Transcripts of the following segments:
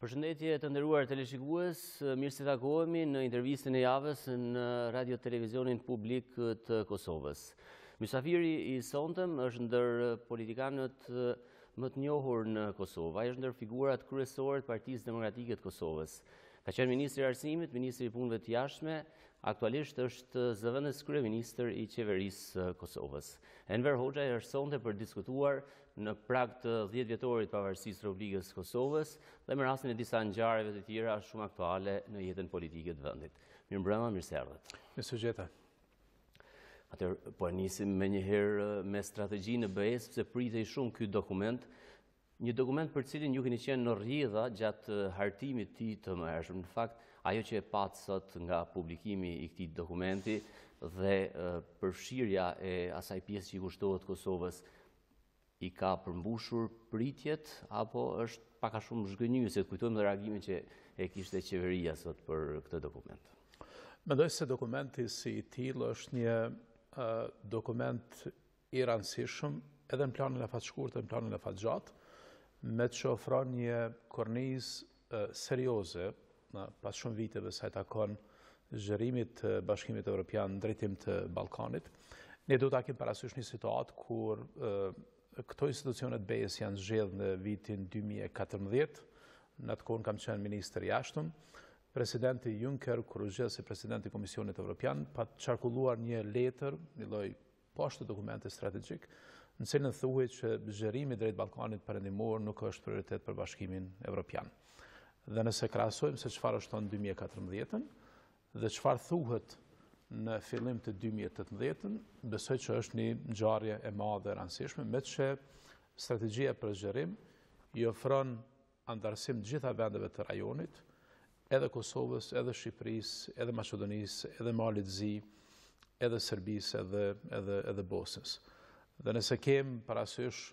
Përshëndetje të nderuar teleshikues, mirë se takohemi në intervistën e javës në radio televizionin publik të Kosovës. Mysafiri i sontëm është ndër politikanët më të njohur në Kosovë. Ai është ndër figurat kryesore të Partisë Demokratike të Kosovës. Ka qenë ministri i Arsimit, ministri i Punëve të Jashtme, aktualisht është zëvendës kryeministër i qeverisë Kosovës. ENVER HOXHAJ është sonte për diskutuar në prag të 10 vjetorit të Pavarësisë Republikës Kosovës dhe me rastin e disa ngjarjeve të tjera shumë aktuale në jetën politike të vendit. Mirëmbrëma, mirë se erdhët. Mirësëgjeta. Atëherë po nisim menjëherë me strategjinë e BE-s, sepse pritej shumë ky dokument. Një dokument për cilin ju keni qenë në rrjedha gjatë hartimit të tij të mëhershëm. Në fakt, ajo që e pat sot nga publikimi i këtij dokumenti dhe përfshirja e asaj pjesë që i kushtohet Kosovës i ka përmbushur pritjet apo është pak a shumë zhgënjyese? Kujtojmë dhe reagimin që e kishte qeveria sot për këtë dokument. Mendoj se dokumenti si i tillë është një dokument i rëndësishëm edhe në planin e fat shkurt dhe në planin e fat gjatë, me që ofron një kornizë serioze pas shumë viteve sa i takon zhërimit të Bashkimit Evropian në drejtim të Ballkanit. Ne do ta kemi parasysh një situatë kur këto institucionet BE-s janë zgjedhur në vitin 2014, në atë kohë kam qenë ministër i jashtëm. Presidenti Juncker, kur u zgjedh si presidenti i Komisionit Evropian, pa qarkulluar një letër, një lloj poshtë dokumente strategjik, në cilën thuhet që zgjerimi drejt Ballkanit perëndimor nuk është prioritet për Bashkimin Evropian. Dhe nëse krahasojmë se çfarë është në 2014 dhe çfarë thuhet në fillim të 2018, besoj që është një ngjarje e madhe e rëndësishme, me që strategjia për zgjerim i ofron antarësim të gjitha vendeve të rajonit, edhe Kosovës, edhe Shqipërisë, edhe Maqedonisë, edhe Malit të Zi, edhe Serbisë, edhe Bosnës. Dhe nëse kem parasysh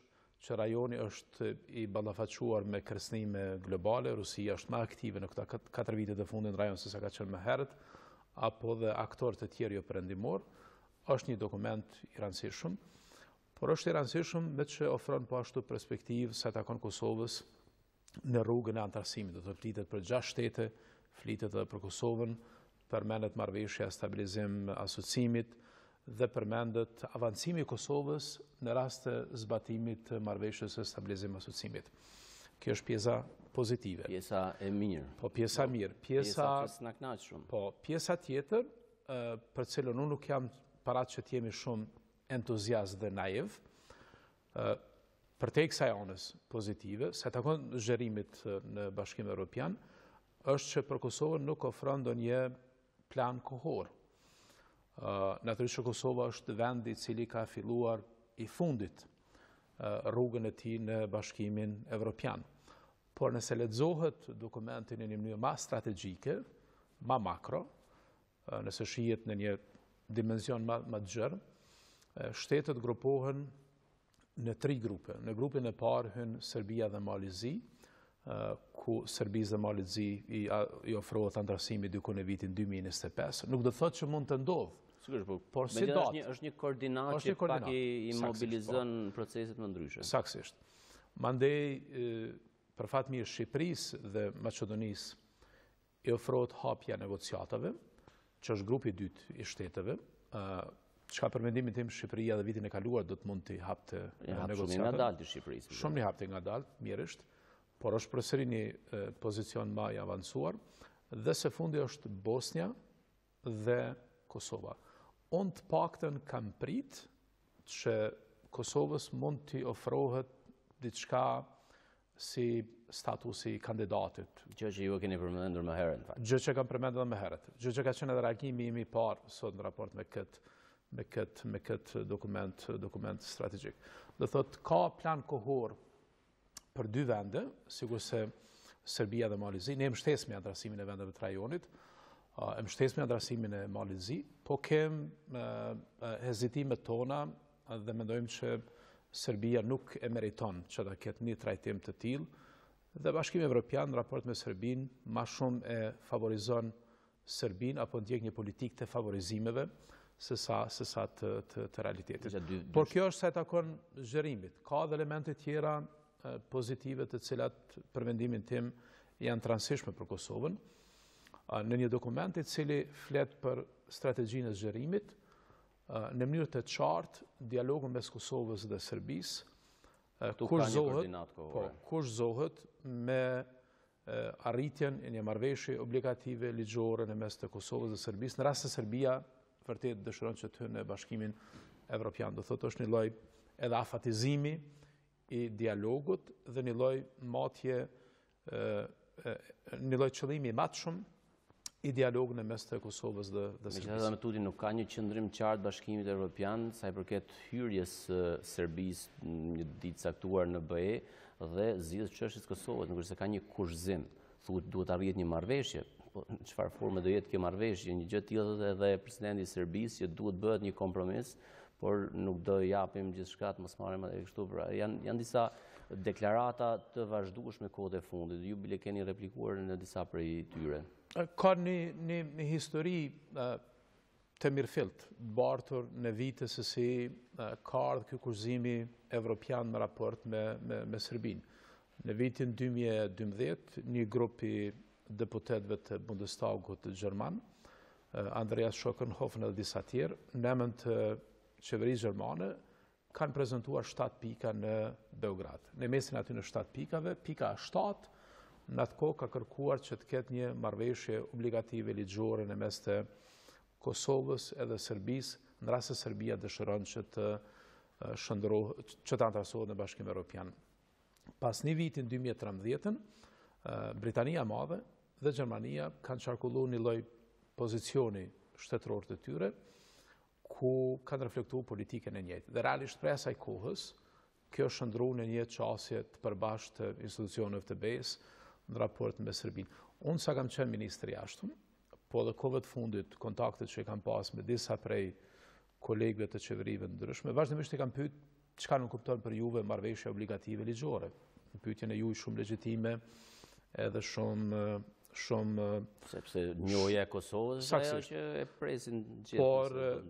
që rajoni është i ballafaquar me kërcënime globale, Rusia është më aktive në këta 4 vitet e fundit në rajon se sa ka qenë më herët, apo dhe aktorë të tjerë jo perëndimor, është një dokument i rëndësishëm, por është i rëndësishëm me që ofron po ashtu perspektivë sa takon Kosovës në rrugën e antarësimit. Do të flitet për 6 shtete, flitet edhe për Kosovën, përmendet marrëveshja stabilizim asociimit dhe përmendet avancimi i Kosovës në rast të zbatimit të marrëveshjes së stabilizim asociimit. Kjo është pjesa pozitive. Pjesa e mirë. Po, pjesa mirë. Pjesa që s'na kënaq shumë. Po, pjesa tjetër, për cilën unë nuk jam parat që t'jemi shumë entuziast dhe naiv, për te kësaj anës pozitive, se takon zgjerimit në Bashkimin Evropian, është që për Kosovën nuk ofron ndonjë plan kohor. Natyrisht që Kosova është vendi i cili ka filluar i fundit rrugën e tij në Bashkimin Evropian. Por nëse lexohet dokumentin në një mënyrë më strategjike, më makro, nëse shihet në një dimension më të gjerë, shtetet grupohen në 3 grupe. Në grupin e parë hyn Serbia dhe Mali Zi, ku Serbisë dhe Malit të Zi i ofrohet antarësimi diku në vitin 2025. Nuk do të thotë që mund të ndodhë. Por si datë. Është një koordinat që pak i mobilizon proceset më ndryshe. Saksisht. Mandej, për fat mirë, Shqipërisë dhe Maqedonisë i ofrohet hapja negociatave, që është grupi i dytë i shteteve, çka për mendimin tim Shqipëria dhe vitin e kaluar do të mund të hapte negociatave. Shumë ngadalt i Shqipërisë. Shumë i hapte ngadalt, mirërisht, por është përsëri një pozicion më i avancuar, dhe së fundi është Bosnia dhe Kosova. Unë të paktën kam prit që Kosovës mund t'i ofrohet diçka si statusi kandidatit. Gjë që ju e keni përmendur më herët, në fakt. Gjë që kam përmendur më herët. Gjë që ka qenë edhe reagimi im i parë sot në raport me këtë dokument strategjik. Do thotë ka plan kohor për 2 vende, sikur se Serbia dhe Mali Zi. Ne mbështesim antarësimin e vendeve të rajonit, mbështesim antarësimin e Mali Zi, po kem hezitimet tona dhe mendojmë që Serbia nuk e meriton që ta ketë një trajtim të tillë, dhe Bashkimi Evropian në raport me Serbinë më shumë e favorizon Serbinë apo ndjek një politikë të favorizimeve se sa të realitetit. Por kjo është sa e takon zgjerimit. Ka dhe elemente tjera pozitive të cilat për mendimin tim janë të rëndësishme për Kosovën, në një dokument i cili flet për strategjinë e zgjerimit, në mënyrë të qartë dialogun mes Kosovës dhe Serbisë, kurzohet me arritjen e një marrëveshje obligative ligjore në mes të Kosovës dhe Serbisë, në rast se Serbia vërtet dëshiron që të hyjë në Bashkimin Evropian. Do thotë është një lloj edhe afatizimi i dialogut dhe një lloj matje, një lloj qëllimi i matshëm i dialogu në mes të Kosovës dhe Serbisë. Megjithatë, me tutje nuk ka një qëndrim qartë Bashkimit Evropian sa i përket hyrjes Serbisë një ditë caktuar në BE dhe zgjidhjes çështjes Kosovës, nuk është se ka një kurzim, thuhet duhet arrihet një marrëveshje. Në çfarë forme do jetë kjo marrëveshje? Një gjë tillë edhe presidenti i Serbisë që duhet bëhet një kompromis, por nuk do japim gjithçka të mos marrim edhe kështu. Pra janë disa deklarata të vazhdueshme kohët e fundit. Ju bile keni replikuar në disa prej tyre. Ka një histori të mirëfillt, bartur në vite se si ka ardhur ky kurzimi evropian në raport me Serbinë. Në vitin 2012, një grup i deputetëve të Bundestagut gjerman, Andreas Schockenhofen dhe disa tjerë, në emër të qeverisë gjermane, kanë prezantuar 7 pika në Beograd. Në mesin aty në 7 pikave, pika 7 në atë kohë ka kërkuar që të ketë një marrëveshje obligative ligjore në mes të Kosovës edhe Serbisë, në rast se Serbia dëshiron që të anëtarësohet në Bashkimin Evropian. Pas një vitin 2013, Britania e Madhe dhe Gjermania kanë qarkulluar një lloj pozicioni shtetëror të tyre, ku kanë reflektuar politikën e njëjtë. Dhe realisht prej asaj kohës, kjo shndruar në një qasje të përbashkët të institucioneve të BE-s në raport me Serbinë. Unë sa kam qenë ministri i jashtëm, po dhe kohëve të fundit kontaktet që kam pas me disa prej kolegëve të qeverive ndryshme, vazhdimisht i kam pyet çka nuk kupton për juve marrëveshje obligative ligjore. Pyetjen e juaj shumë legjitime, edhe shumë sepse njohja e Kosovës është ajo që e presin gjithë.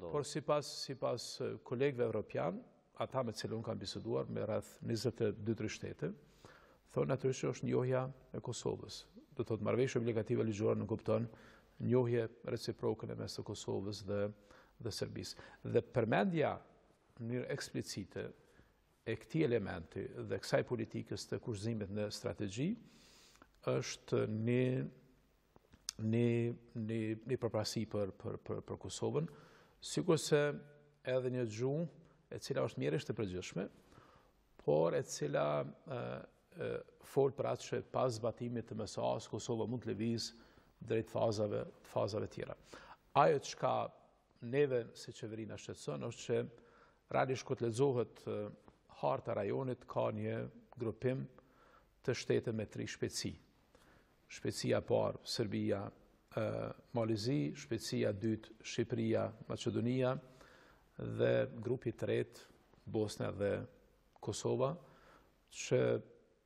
Por sipas kolegëve evropian, ata me cilën kam biseduar me rreth 22-23 shtete, thonë natyrisht që është njohja e Kosovës. Do thotë marrëveshje obligative ligjore nuk kupton njohje reciproke në mes të Kosovës dhe Serbisë. Dhe përmendja në mënyrë eksplicite e këtij elementi dhe kësaj politikës të kurzimit në strategji është një përparësi për Kosovën, sikurse edhe një gjuhë e cila është mjerisht e përgjithshme, por e cila fol për atë që pas zbatimit të MSA-s Kosova mund të lëvizë drejt fazave tjera. Ajo çka neve si qeveri na shqetëson është që realisht kur të lexohet harta e rajonit ka një grupim të shtete me 3 shpejtësi. Shpejtësia parë Serbia, Malizi, shpejtësia dytë Shqipëria, Maqedonia dhe grupi tretë Bosnia dhe Kosova, që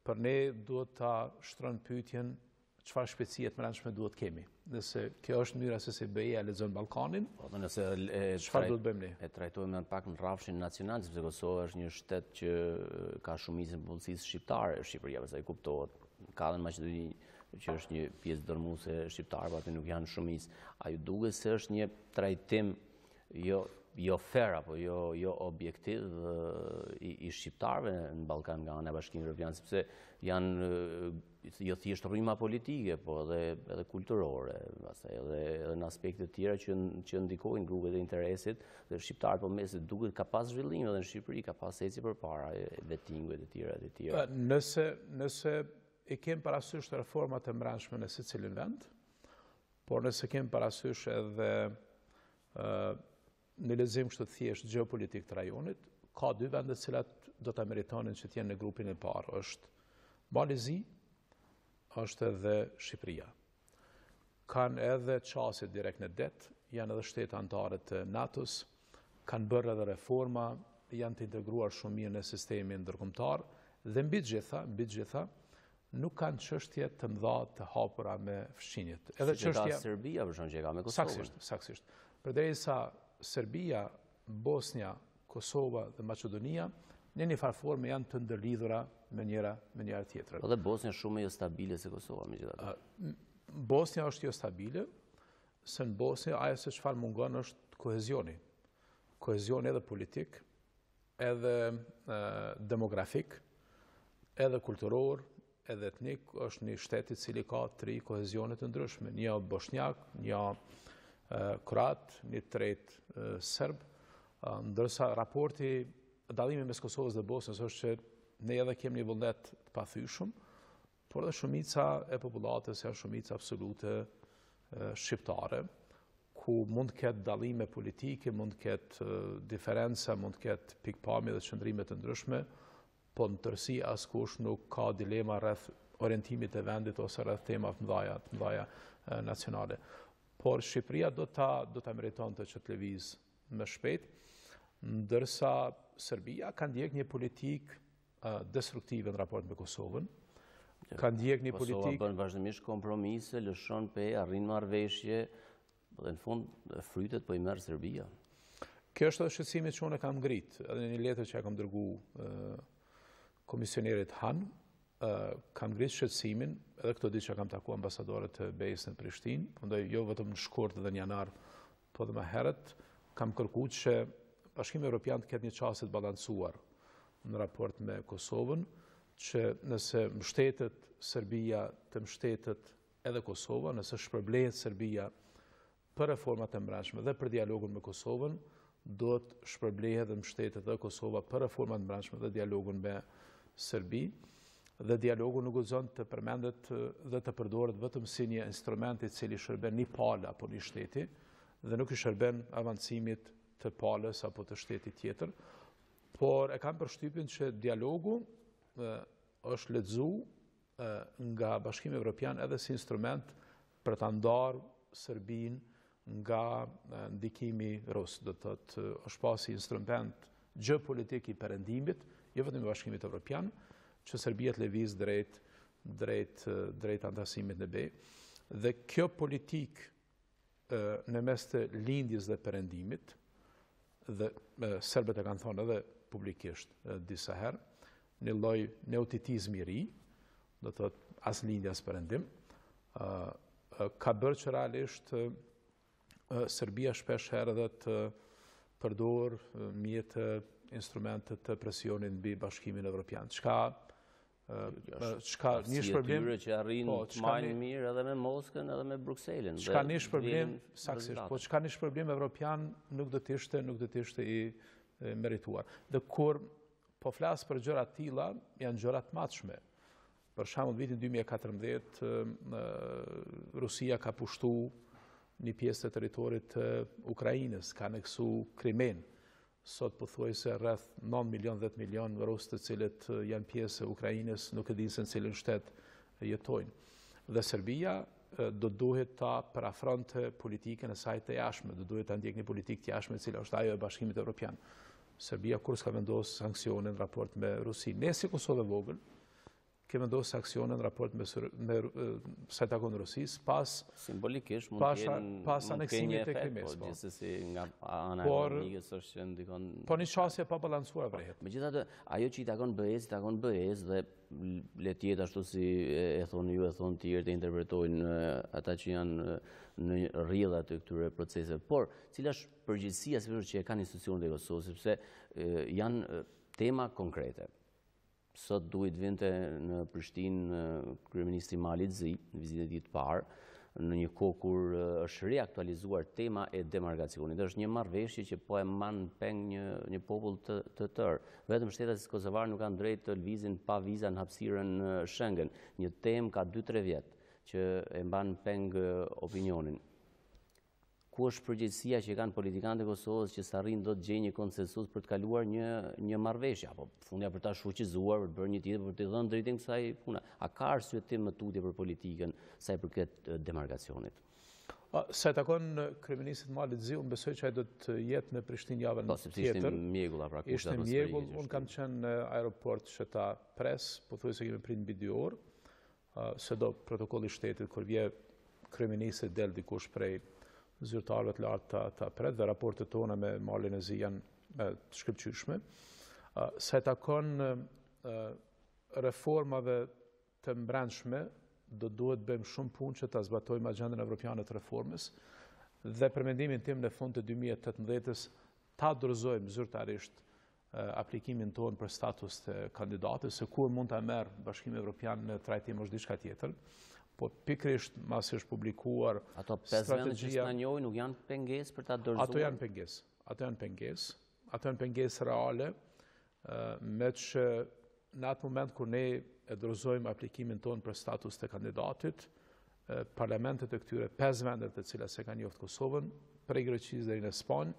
për ne duhet ta shtrojmë pyetjen çfarë shpejtësie të brendshme duhet kemi. Nëse kjo është mënyra se si BE-ja lexon Ballkanin, çfarë duhet bëjmë ne? E trajtojmë në pak në rrafshin nacional, sepse Kosova është një shtet që ka shumicën e popullsisë shqiptare, Shqipëria sa i kuptohet. Ka në Maqedoni që është një pjesë dërmuese shqiptare, aty nuk janë shumicë. A ju duket se është një trajtim jo fair apo jo objektiv i shqiptarëve në Ballkan nga ana e Bashkimit Evropian, sepse janë jo thjesht rryma politike, po edhe kulturore, pastaj edhe në aspekte të tjera që ndikojnë grupet e interesit dhe shqiptarët po mesit duket ka pas zhvillim edhe në Shqipëri, ka pas eci përpara vettinguet e tjera. Nëse i kem parasysh të reformat e brendshme në secilin vend, por nëse kem parasysh edhe në lexim kështu të thjesht gjeopolitik të rajonit, ka 2 vende të cilat do ta meritonin që të jenë në grupin e parë. Është Malizi, është edhe Shqipëria. Kanë edhe qasje direkt në det, janë edhe shtete anëtare të NATO-s, kanë bërë edhe reforma, janë të integruar shumë mirë në sistemin ndërkombëtar dhe mbi gjitha nuk kanë çështje të mëdha të hapura me fshинjet. Edhe çështja Serbia për shkak që ka me Kosovën. Saksisht. Përderisa Serbia, Bosnia, Kosova dhe Maqedonia në një farë forme janë të ndërlidhura me njëra tjetrën. Po dhe Bosnia shumë jo stabile se Kosova, megjithatë. Bosnia është jo stabile, se në Bosnia ajo se çfarë mungon është kohezioni. Kohezioni edhe politik, edhe demografik, edhe kulturor, edhe etnik, është një shtet i cili ka 3 kohezionet të ndryshme. Një bosnjak, një kroat, një tret serb, ndërsa raporti dallimi mes Kosovës dhe Bosnjës është që ne edhe kemi një vullnet të pathyeshëm, por edhe shumica e popullatës janë shumica absolute shqiptare, ku mund të ketë dallime politike, mund të ketë diferenca, mund të ketë pikpamje dhe qëndrime të ndryshme, po në tërësi askush nuk ka dilema rreth orientimit e vendit ose rreth temave të mëdha nacionale. Por Shqipëria do ta meritonte që të lëvizë më shpejt, ndërsa Serbia ka ndjek një politik destruktive në raport me Kosovën. Ka ndjek një politik... Kosova bën vazhdimisht kompromise, lëshon pe, arrin marrëveshje, dhe në fund frytet po i merr Serbia. Kjo është edhe shqetësimi që unë e kam ngrit, edhe një letër që e kam dërgu komisionerit Han, kam ngrit shqetësimin, edhe këto ditë që kam taku ambasadorët të BE-s në Prishtinë, prandaj jo vetëm në shkurt dhe në janar, po dhe më herët, kam kërkuar që Bashkimi Evropian të ketë një çështje të balancuar në raport me Kosovën, që nëse mbështetet Serbia të mbështetet edhe Kosova, nëse shpërblehet Serbia për reformat e brendshme dhe për dialogun me Kosovën, do të shpërblehet dhe mbështetet edhe Kosova për reformat e brendshme dhe dialogun me Serbi, dhe dialogu nuk guxon të përmendet dhe të përdoret vetëm si një instrument i cili shërben një palë apo një shteti, dhe nuk i shërben avancimit të palës apo të shtetit tjetër, por e kam përshtypjen që dialogu është lexuar nga Bashkimi Evropian edhe si instrument për ta ndarë Serbinë nga ndikimi rus. Do të thotë është pasi instrument gjeopolitik i perëndimit, jo vetëm i Bashkimit Evropian, që Serbia të lëviz drejt antasimit në BE. Dhe kjo politik në mes të lindjes dhe perëndimit, dhe serbët e kanë thonë edhe publikisht disa herë, një lloj neotitizmi i ri, do të thotë as lindje as perëndim, ka bërë që realisht Serbia shpesh herë edhe të përdor mjete instrumente të presionit mbi Bashkimin Evropian. Çka një shpërblim që arrin të marrin mirë edhe me Moskën edhe me Brukselën. Çka një shpërblim saktësisht, po çka një shpërblim evropian nuk do të ishte i merituar. Dhe kur po flas për gjëra të tilla, janë gjëra të matshme. Për shembull, vitin 2014 Rusia ka pushtuar një pjesë të territorit të Ukrainës, ka aneksu Krimen. Sot pothuajse rreth 9 milion, 10 milion rus të cilët janë pjesë e Ukrainës, nuk e dinë se në cilin shtet jetojnë. Dhe Serbia do duhet ta parafronte politikën e saj të jashtme, do duhet ta ndjek një politikë të jashtme e cila është ajo e Bashkimit Evropian. Serbia kur s'ka vendosur sankcione në raport me Rusinë, ne si Kosovë e vogël, kemi vendosur sankcione në raport me sa takon Rusisë simbolikisht pas aneksimit të Krimës. Po gjithsesi nga ana ekonomike është që ndikon. Po një çështje pa balancuar vrehet. Megjithatë, ajo që i takon BE-s dhe le të jetë ashtu si e thonë ju, e thonë të tjerë, të interpretojnë ata që janë në rrjedha të këtyre proceseve. Por cila është përgjegjësia sigurisht që e kanë institucionet e Kosovës, sepse janë tema konkrete. Sot duhet vinte në Prishtinë kryeministri Mali Zi, në vizitën e tij të parë, në një kohë kur është reaktualizuar tema e demarkacionit. Është një marrëveshje që po e mban peng një popull të tërë. Vetëm shtetet si kosovar nuk kanë drejt të lvizin pa viza në hapësirën Schengen. Një temë ka 2-3 vjet që e mban peng opinionin. Ku është përgjegjësia që kanë politikanët e Kosovës që s'arrin do të gjejnë një konsensus për të kaluar një marrëveshje, apo fundja për ta shoqëzuar, për të bërë një tjetër, për të dhënë drejtim kësaj pune. A ka arsye të më tutje për politikën sa i përket demarkacionit? Sa i takon kryeministit Malit Zi, unë besoj që ai do të jetë në Prishtinë javën tjetër. Ishte mjegull pra kushte. Ishte mjegull, unë kam qenë në aeroport që ta pres, pothuajse kemi prit mbi 2 orë, se do protokolli i shtetit kur vje kryeministi del dikush prej zyrtarëve të lartë ta pret, dhe raportet tona me Malin e Zi janë të shkëlqyeshme. Sa i takon reformave të mbrendshme, do duhet bëjmë shumë punë që ta zbatojmë agendën evropiane të reformës dhe për mendimin tim në fund të 2018-s ta dorëzojmë zyrtarisht aplikimin tonë për status të kandidatës, se kur mund ta merr Bashkimi Evropian në trajtim është diçka tjetër. Po pikërisht masi është publikuar ato 5 vende që s'na njohin nuk janë pengesë për ta dorëzuar. Ato janë pengesë. Ato janë pengesë reale, me që në atë moment kur ne e dorëzojmë aplikimin tonë për status të kandidatit, parlamentet e këtyre 5 vendet të cilat se kanë njoftë Kosovën, prej Greqisë deri në Spanjë,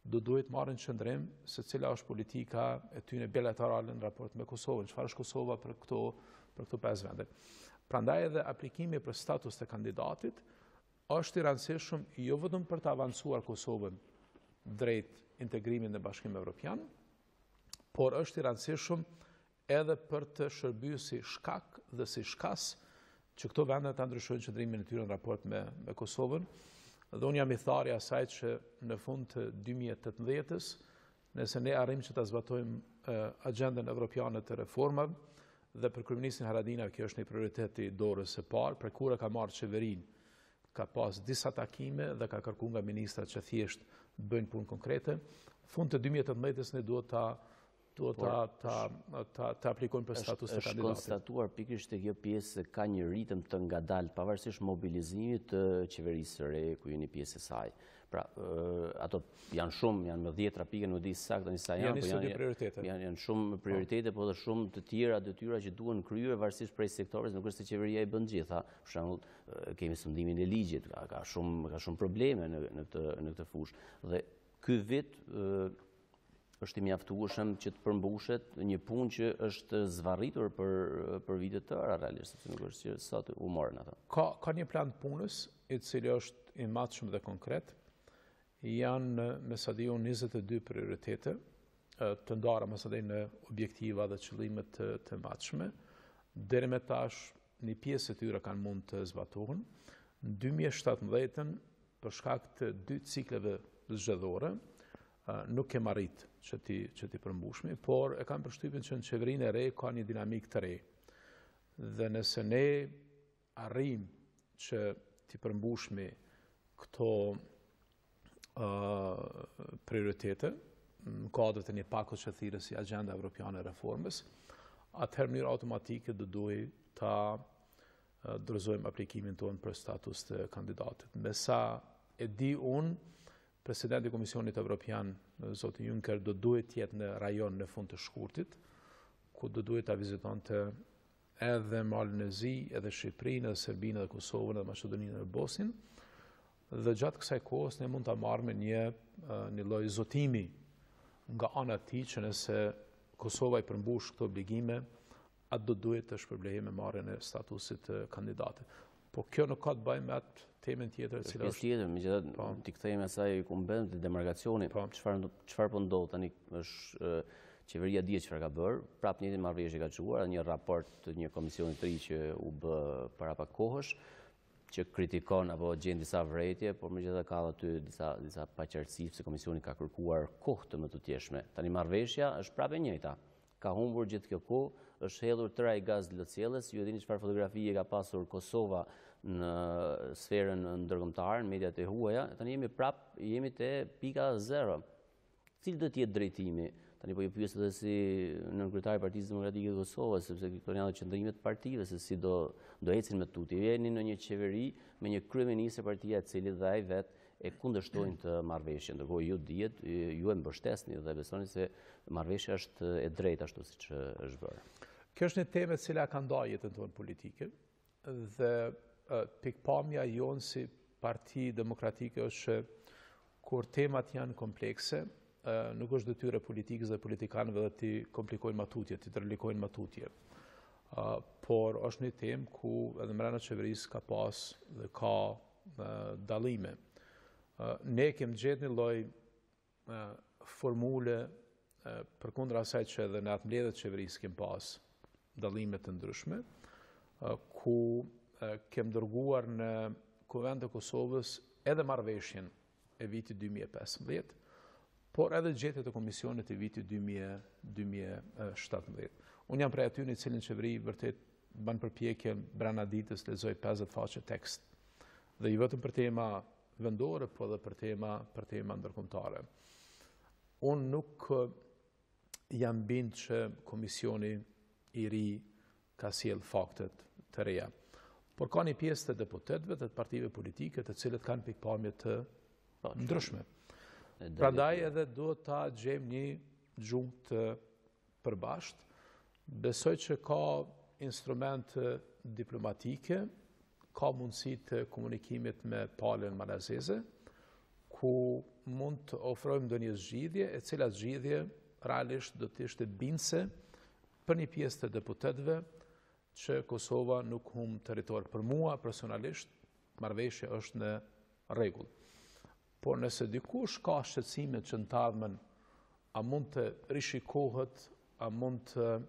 do duhet marrin qëndrim se cila është politika e tyre bilaterale në raport me Kosovën, çfarë është Kosova për këto 5 vende. Prandaj edhe aplikimi për status të kandidatit është i rëndësishëm jo vetëm për të avancuar Kosovën drejt integrimit në Bashkimin Evropian, por është i rëndësishëm edhe për të shërbyer si shkak dhe si shkas që këto vende ta ndryshojnë qëndrimin e tyre në raport me Kosovën. Dhe unë jam i thari asaj që në fund të 2018-s, nëse ne arrijmë që ta zbatojmë agendën evropiane të reformave, dhe për kryeministin Haradinaj kjo është një prioritet i dorës së parë, për kur e ka marrë qeverinë, ka pas disa takime dhe ka kërkuar nga ministrat që thjesht bëjnë punë konkrete. Fund të 2018-s ne duhet ta aplikojmë për status të kandidatit. Është konstatuar pikërisht te kjo pjesë se ka një ritëm të ngadaltë pavarësisht mobilizimit të qeverisë së re ku jeni pjesë e saj. Pra, ato janë shumë, janë më 10 pike, nuk di saktë sa janë, po janë shumë prioritete, po edhe shumë të tjera detyra që duhen kryer varësisht prej sektorëve, nuk është se qeveria i bën gjitha. Për shembull, kemi sundimin e ligjit, ka shumë probleme në këtë fushë. Dhe ky vit është i mjaftueshëm që të përmbushet një punë që është zvarritur për vite të tëra realisht, sepse nuk është që sot u morën ato. Ka një plan punës i cili është i matshëm dhe konkret. Janë me sa di unë 22 prioritete të ndara me sa di në objektiva dhe qëllimet të matshme. Deri me tash një pjesë e tyre kanë mund të zbatohen. Në 2017 për shkak të 2 cikleve zgjedhore nuk kem arrit që ti përmbushmi, por e kam përshtypjen që në qeverinë e re ka një dinamik të re. Dhe nëse ne arrijmë që ti përmbushmi këto prioritete në kuadrët e një pakut që thirrë si Agenda Evropiane e Reformës, atëherë në mënyrë automatike do duhet ta dorëzojmë aplikimin tonë për status të kandidatit. Me sa e di unë, Presidenti i Komisionit Evropian, zoti Juncker, do duhet të jetë në rajon në fund të shkurtit, ku do duhet ta vizitonte edhe Malin e Zi, edhe Shqipërinë, edhe Serbinë, edhe Kosovën, edhe Maqedoninë, edhe Bosnjën. Dhe gjatë kësaj kohës ne mund ta marrim një lloj zotimi nga ana e tij që nëse Kosova i përmbush këto obligime, atë do duhet të shpërblejë me marrjen e statusit të kandidatit. Po kjo nuk ka të bëjë me atë temën tjetër e cila është tjetër, megjithatë ti kthehemi asaj ku mbem te demarkacioni, çfarë po ndodh tani është qeveria di çfarë ka bërë, prapë njëjtin marrëveshje ka çuar, një raport të një komisioni të ri që u bë para pak kohësh, që kritikon apo gjen disa vërejtje, por megjithatë ka aty disa paqartësi se komisioni ka kërkuar kohë të më të tjeshme. Tani marrëveshja është prapë e njëjta. Ka humbur gjithë kjo kohë, është hedhur tëra i gaz lotësielës, ju e dini çfarë fotografie ka pasur Kosova në sferën ndërkombëtare, në mediat e huaja. Tani jemi te pika 0. Cili do të jetë drejtimi? Tani po ju pyes edhe si nënkryetari i Partisë Demokratike të Kosovës, sepse këto janë qendrimet e partive se si do ecin me tutje. Jeni në një qeveri me një kryeminist e partia e cili dhe ai vet e kundërshtojnë të marrëveshjen. Ndërkohë ju dihet, ju e mbështesni dhe besoni se marrëveshja është e drejtë ashtu siç është bërë. Kjo është një temë e cila ka ndajë jetën tonë politike dhe pikpamja jonë si parti demokratike është që kur temat janë komplekse, nuk është detyrë e politikës dhe politikanëve dhe ti komplikojnë matutje, ti tërlikojnë matutje. Por është një temë ku edhe mbrana qeverisë ka pas dhe ka dallime. Ne kemi gjetur një lloj formule përkundër asaj që edhe në atë mbledhjet qeverisë kemi pas dallime të ndryshme, ku kem dërguar në Kuvend të Kosovës edhe marrëveshjen e vitit 2015, por edhe gjetjet e komisionit e vitit 2017. Unë jam prej aty në cilin qeveri vërtet bën përpjekje brenda ditës lexoj 50 faqe tekst. Dhe jo vetëm për tema vendore, po edhe për tema ndërkombëtare. Unë nuk jam bind që komisioni i ri ka sjell faktet të reja. Por ka një pjesë të deputetëve, të partive politike, të cilët kanë pikpamje të ndryshme. Prandaj edhe duhet ta gjejmë një gjumë të përbashkët. Besoj që ka instrumente diplomatike, ka mundësi të komunikimit me palën malazeze, ku mund të ofrojmë ndonjë zgjidhje, e cila zgjidhje realisht do të ishte bindse për një pjesë të deputetëve që Kosova nuk humb territor. Për mua personalisht marrëveshja është në rregull. Por nëse dikush ka shqetësime që ndodhen, a mund të rishikohet, a mund të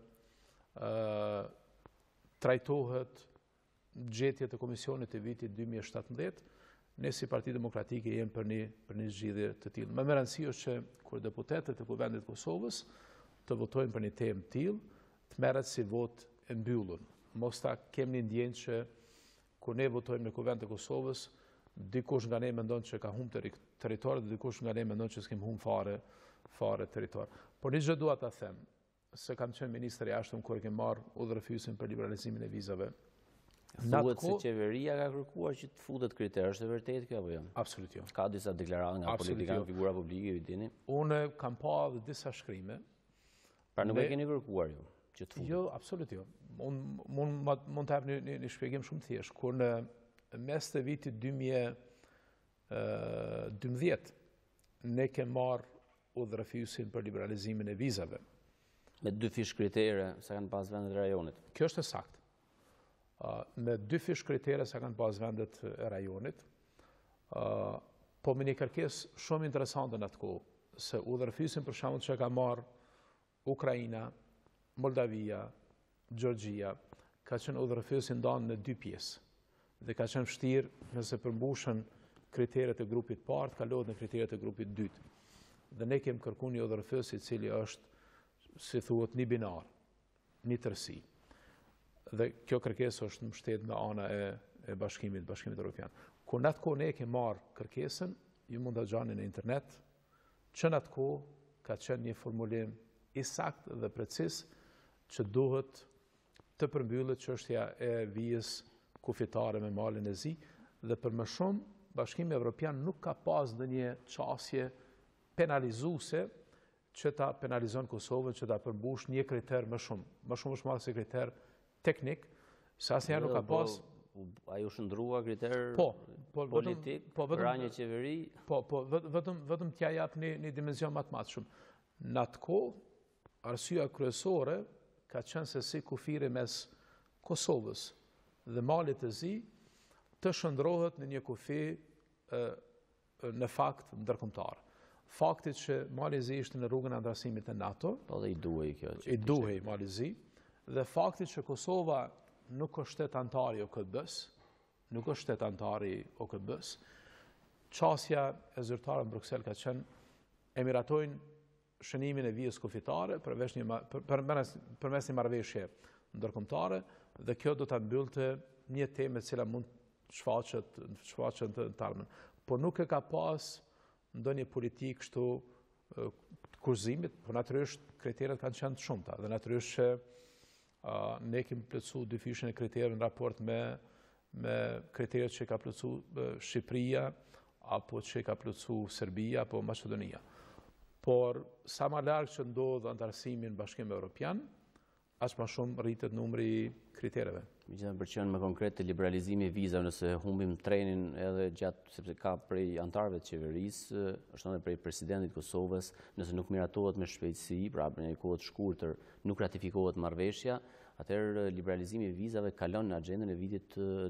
trajtohet gjetjet e komisionit të vitit 2017, ne si Parti Demokratike jemi për një zgjidhje të tillë. Më rëndësi është që kur deputetët e Kuvendit të Kosovës të votojnë për një temë të tillë, të merret si votë e mbyllur. Mos ta kemi një ndjenjë që kur ne votojmë në Kuvend të Kosovës, dikush nga ne mendon që ka humbur territor dhe dikush nga ne mendon që s'kem humbur fare territor. Por një gjë dua ta them, se kam qenë ministër i jashtëm kur kem marrë udhëfysin për liberalizimin e vizave. Thuhet se qeveria ka kërkuar që të futet kriter, është e vërtetë kjo apo jo? Absolutisht jo. Ka disa deklarata nga politikanë, figura publike, ju dini? Unë kam pa edhe disa shkrime. Pra nuk e keni kërkuar ju që të futet? Jo, absolutisht jo. Mund të jap një shpjegim shumë thjesht. Kur në mes të vitit 2012 ne kemi marrë udhëfysin për liberalizimin e vizave. Me 2 fish kritere sa kanë pas vendet e rajonit. Kjo është e saktë. Me 2 fish kritere sa kanë pas vendet e rajonit, po me një kërkesë shumë interesante në atë kohë, se udhëfysin për shembull që ka marrë Ukraina, Moldavia, Gjorgjia, ka qenë udhëfysin ndan në 2 pjesë. Dhe ka qenë vështirë nëse përmbushën kriteret e grupit parë, kalohet në kriteret e grupit dytë. Dhe ne kemi kërkuar një udhëfys i cili është, si thuhet, një binar, një tërësi. Dhe kjo kërkesë është mbështetur nga ana e Bashkimit Evropian. Kur në atë kohë ne kemi marrë kërkesën, ju mund ta gjani në internet, që në atë kohë ka qenë një formulim i saktë dhe precis që duhet të përmbyllet çështja e vijës kufitare me malin e zi, dhe për më shumë Bashkimi Evropian nuk ka pas ndonjë çësje penalizuese që ta penalizon Kosovën, që ta përmbush një kriter më shumë është marrë si kriter teknik, se asnjëherë nuk ka pas. Ai u shndrua kriter politik për një qeveri? Vetëm t'ja jap një dimension më të madhshëm. Në atë kohë, arsyeja kryesore ka qenë se si kufiri mes Kosovës dhe malit të zi të shndrohet në një kufi në fakt ndërkombëtar. Faktit që mali i zi ishte në rrugën e andrasimit të NATO, dhe i duhej kjo. I duhej mali i zi, dhe faktit që Kosova nuk është shtet antar i OKB-s, çësja e zyrtarëve në Bruksel ka qenë e miratojnë shënimin e vijës kufitare përmes një marrëveshje ndërkombëtare, dhe kjo do ta mbyllte një temë e cila mund shfaqet të tarmën. Por nuk e ka pas ndonjë politikë kështu kurzimit, por natyrisht kriteret kanë qenë të shumta, dhe natyrisht që ne kemi plotësuar 2 fishën e kriterëve në raport me kriteret që ka plotësuar Shqipëria, apo që ka plotësuar Serbia, apo Maqedonia. Por sa më larg që ndodh antarësimi në Bashkimin Evropian, aq më shumë rritet numri i kritereve. Megjithatë për qenë më konkret të liberalizimi i vizave, nëse humbim trenin edhe gjatë, sepse ka prej antarëve të qeverisë, është edhe prej presidentit Kosovës, nëse nuk miratohet me shpejtësi, pra për një kohë të shkurtër, nuk ratifikohet marrëveshja, atëherë liberalizimi i vizave kalon në agjendën e vitit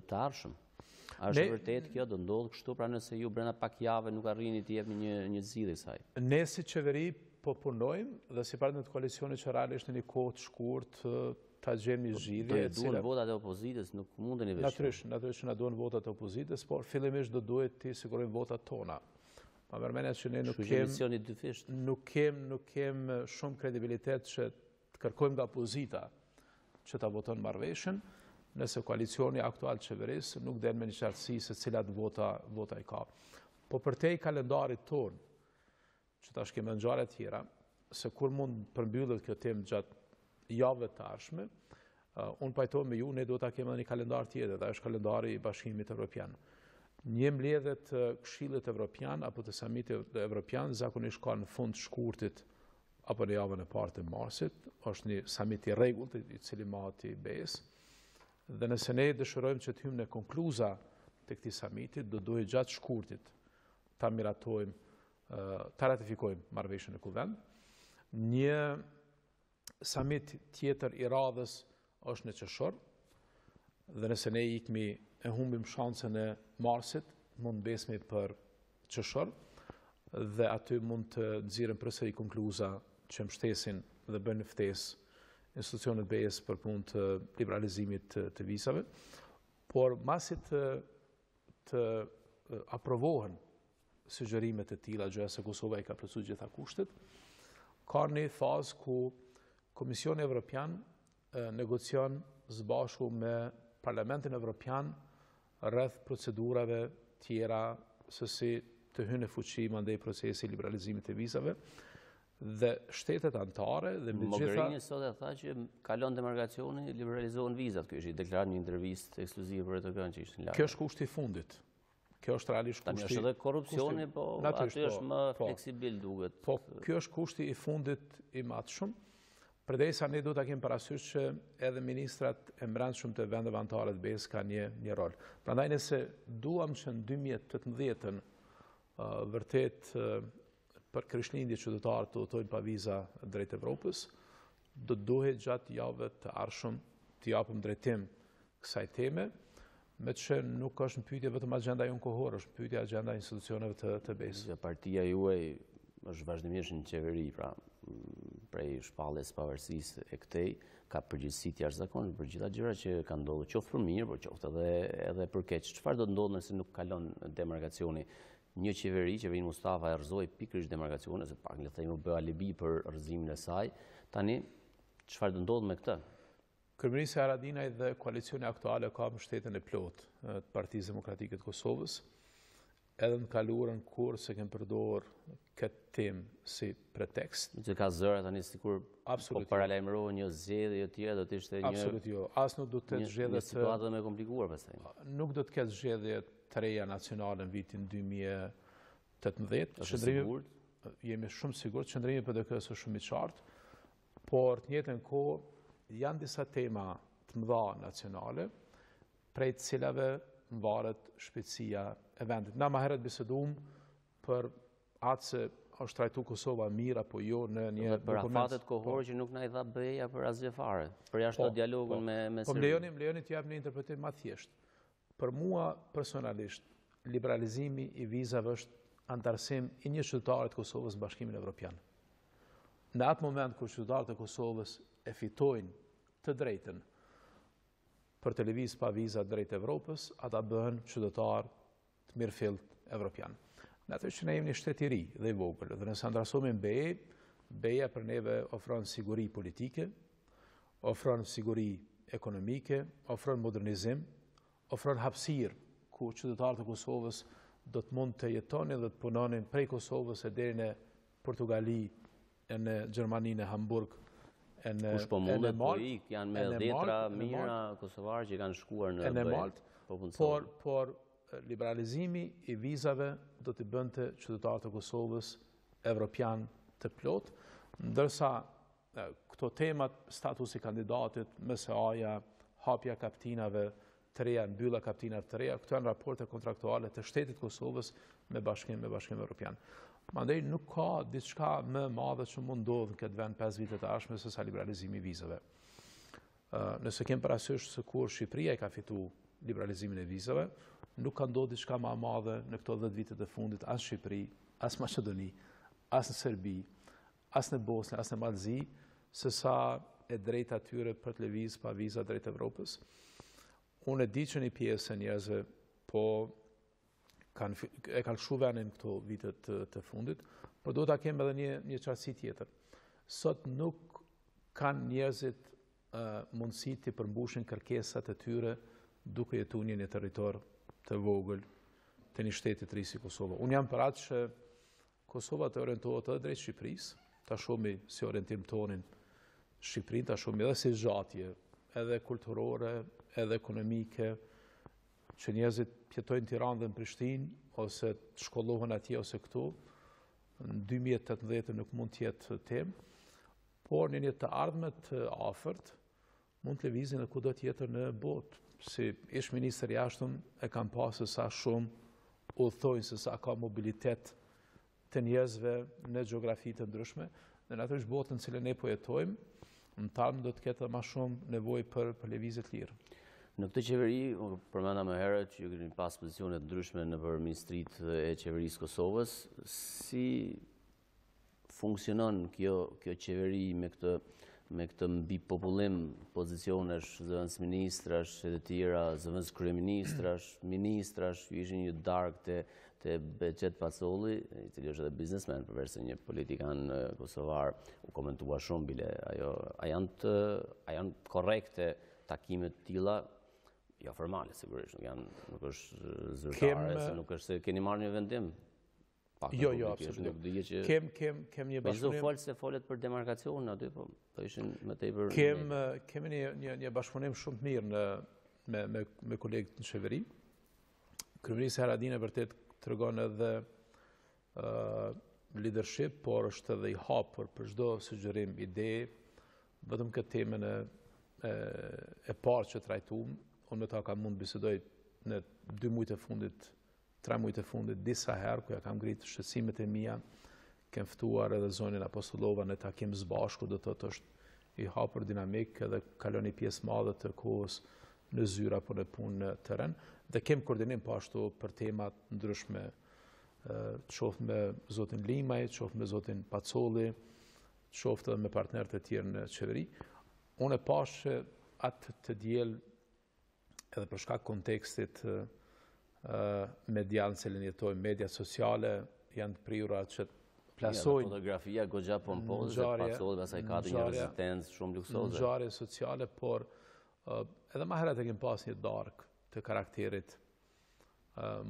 të ardhshëm. A është vërtet kjo, do ndodhë kështu, pra nëse ju brenda pak jave nuk arrini të jepni një zgjidhje saj? Ne si qeveri po punojmë dhe si partner të koalicionit që realisht në një kohë të shkurtë ta gjejmë një zgjidhje. Do duhen votat e opozitës, nuk mundeni veç. Natyrisht që na duhen votat e opozitës, por fillimisht do duhet të sigurojmë votat tona. Ma mërmenja që ne nuk kem shumë kredibilitet që të kërkojmë nga opozita që ta voton marrëveshjen, nëse koalicioni aktual qeverisë nuk del me një qartësi se cilat vota i ka. Po për te i kalendarit ton, që ta shkime në gjare tjera, se kur mund përmbyllet kjo temë gjatë javëve të ardhshme, unë pajtoj me ju, ne do ta kemi një kalendar tjetër, dhe është kalendari i Bashkimit Evropian. Një mbledhjet Këshillit Evropian apo të samitit Evropian zakonisht ka në fund shkurtit apo në javën e parë të marsit, është një samit i rregullt i cili mahet i BE-s. Dhe nëse ne dëshirojmë që të hymë në konkluza të këtij samiti, do duhet gjatë shkurtit ta miratojmë, ta ratifikojmë marrëveshjen e Kuvend. Një samit tjetër i radhës është në qershor, dhe nëse ne e humbim shansën e marsit, mund besmi për qershor, dhe aty mund të nxirren përsëri konkluza që mbështesin dhe bëjnë ftesë institucionet BE-s për punë të liberalizimit të vizave, por masi të aprovohen sugjerimet e tilla, gjëja se Kosova i ka plotësuar gjitha kushtet, ka një fazë ku Komisioni Evropian negocion së bashku me Parlamentin Evropian rreth procedurave tjera se si të hynë në fuqi mandej procesi i liberalizimit të vizave, dhe shtetet anëtare dhe mbi gjitha... Mogherini sot e tha që kalon demarkacioni, liberalizohen vizat. Kjo është i deklaruar një intervistë ekskluzive për RTK-n që ishte në lagë. Kjo është kushti i fundit. Kjo është realisht kushti... Tani është edhe korrupsioni, po aty është më fleksibil duket. Po, kjo është kushti i fundit i matshëm. Përderisa ne do ta kemi parasysh që edhe ministrat e brendshëm të vendeve anëtare të BE-s kanë një rol. Prandaj nëse duam që në 2018 vërtet për krishtlindje qytetarët të votojnë pa viza drejt Evropës, do duhet gjatë javëve të ardhshëm të japim drejtim kësaj teme, me që nuk është në pyetje vetëm agenda jonë kohore, është pyetje agenda institucioneve të BE-s. Partia juaj është vazhdimisht në qeveri, pra prej shpalljes pavarësisë e këtej, ka përgjegjësi të jashtëzakonshme për gjitha gjërat që kanë ndodhur, qoftë për mirë, por qoftë edhe për keq. Çfarë do të ndodhë nëse nuk kalon demarkacioni? Një qeveri Mustafa e rrëzoi pikërisht demarkacionin, se pak le të themi u bë alibi për rrëzimin e saj. Tani çfarë do ndodhë me këtë? Kryeministri Haradinaj dhe koalicioni aktuale ka mbështetjen e plotë të Partisë Demokratike të Kosovës. Edhe në kaluarën kur se kemë përdor këtë temë si pretekst. Që ka zëra tani sikur po paralajmërohet një zgjedhje tjetër, do të ishte një... Absolut jo. As nuk do të ketë zgjedhje... Një situatë më e komplikuar pastaj. Nuk do të ketë zgjedhje të reja nacionale në vitin 2018. Është sigurt? Jemi shumë sigurt. Qëndrimi PDK-s është shumë i qartë, por të njëjtën kohë janë disa tema të mëdha nacionale, prej të cilave varet shpejtësia e vendit. Na më herët biseduam për atë se është trajtu Kosova mirë apo jo në një dokument. Për afatet kohore që nuk na i dha BE-ja për asgjë fare, për jashtë dialogun me Po më lejoni të jap një interpretim më thjesht. Për mua personalisht, liberalizimi i vizave është antarësim i një qytetari të Kosovës në Bashkimin Evropian. Në atë moment kur qytetarët e Kosovës e fitojnë të drejtën për të lëvizje pa viza drejt Evropës, ata bëhen qytetar të mirëfillt evropian. Në atë që ne jemi një shtet i ri dhe i vogël, dhe nëse andrasohemi me BE, BE-ja për neve ofron siguri politike, ofron siguri ekonomike, ofron modernizim, ofron hapësirë ku qytetarët e Kosovës do të mund të jetonin dhe të punonin prej Kosovës e deri në Portugali, në Gjermani, në Hamburg, kush po mundet po ik, janë me dhjetra mira kosovarë që kanë shkuar në BE. Por liberalizimi i vizave do t'i bënte qytetarët e Kosovës evropian të plot, ndërsa këto temat, statusi kandidatit, MSA-ja, hapja kaptinave të reja, mbylla kaptinave të reja, këto janë raporte kontraktuale të shtetit Kosovës me Bashkim Evropian. Mandej nuk ka diçka më madhe që mund ndodhë në këtë vend 5 vite të ardhshme se sa liberalizimi i vizave. Nëse kem parasysh se kur Shqipëria i ka fitu liberalizimin e vizave, nuk ka ndodhur diçka më e madhe në këto 10 vitet e fundit as Shqipëri, as Maqedoni, as në Serbi, as në Bosnë, as në Mallzi, se sa e drejta atyre për të lëvizë pa viza drejt Evropës. Unë e di që një pjesë e njerëzve po e ka lëshu venin këto vitet të fundit, por do ta kemë edhe një qartësi tjetër. Sot nuk kanë njerëzit mundësi të përmbushin kërkesat e tyre duke jetu një territor të vogël të një shteti të ri si Kosovo. Unë jam për atë që Kosova të orientohet edhe drejt Shqipërisë, ta shohim si orientim tonin Shqipërinë, ta shohim edhe si zhatje, edhe kulturore, edhe ekonomike, që njerëzit jetojnë në Tiranë dhe në Prishtinë, ose të shkollohen atje ose këtu, në 2018 nuk mund të jetë temë, por në një të ardhme të afërt, mund të lëvizin dhe kudo tjetër në botë. Si ish ministër jashtëm e kam pasë sa shumë udhëtojnë se sa ka mobilitet të njerëzve në gjeografi të ndryshme, dhe në atësh botën cilën ne po jetojmë, në talmë do të ketë më shumë nevojë për lëvizje të lirë. Në këtë qeveri, përmenda më herët që ju keni pas pozicionet ndryshme në për Ministritë e Qeverisë Kosovës, si funksionon kjo qeveri me këtë mbi popullim pozicionesh, zëvendës ministrash e të tjera, zëvendës kryeministrash, ministrash, ju ishin një darkë të Behçet Pacolli, i cili është edhe biznesmen, përveç se një politikan kosovar, u komentua shumë bile a janë korrekte takimet tilla, jo formale sigurisht, nuk është zyrtare, se nuk është se keni marrë një vendim. Jo, absolutisht. Kem një bashkëpunim. Po se folet për demarkacion aty, po ishin më tepër. Kemi një bashkëpunim shumë të mirë me kolegët në qeveri. Kryeministri Haradinaj vërtet tregon edhe leadership, por është edhe i hapur për çdo sugjerim, ide, vetëm këtë temën e parë që trajtuam. Unë me ta kam mund bisedoj në 2 muajt e fundit, 3 muajt e fundit, disa herë, ku ja kam ngritë shqetësimet e mia, kem ftuar edhe zonin Apostollova në takim së bashku, do të thotë është i hapur dinamik edhe kalon një pjesë madhe të kohës në zyra apo në punë në terren, dhe kem koordinim po ashtu për temat ndryshme, qoftë me zotin Limaj, qoftë me zotin Pacolli, qoftë edhe me partnerët e tjerë në qeveri. Unë e pash që atë të diel edhe për shkak kontekstit medial në cilin jetojmë, mediat sociale janë të prirura që plasojnë fotografia goxha pompoze, Pacolli pastaj ka një rezidencë shumë luksoze. Ngjarje sociale, por edhe më herët e kemi pas një darkë të karakterit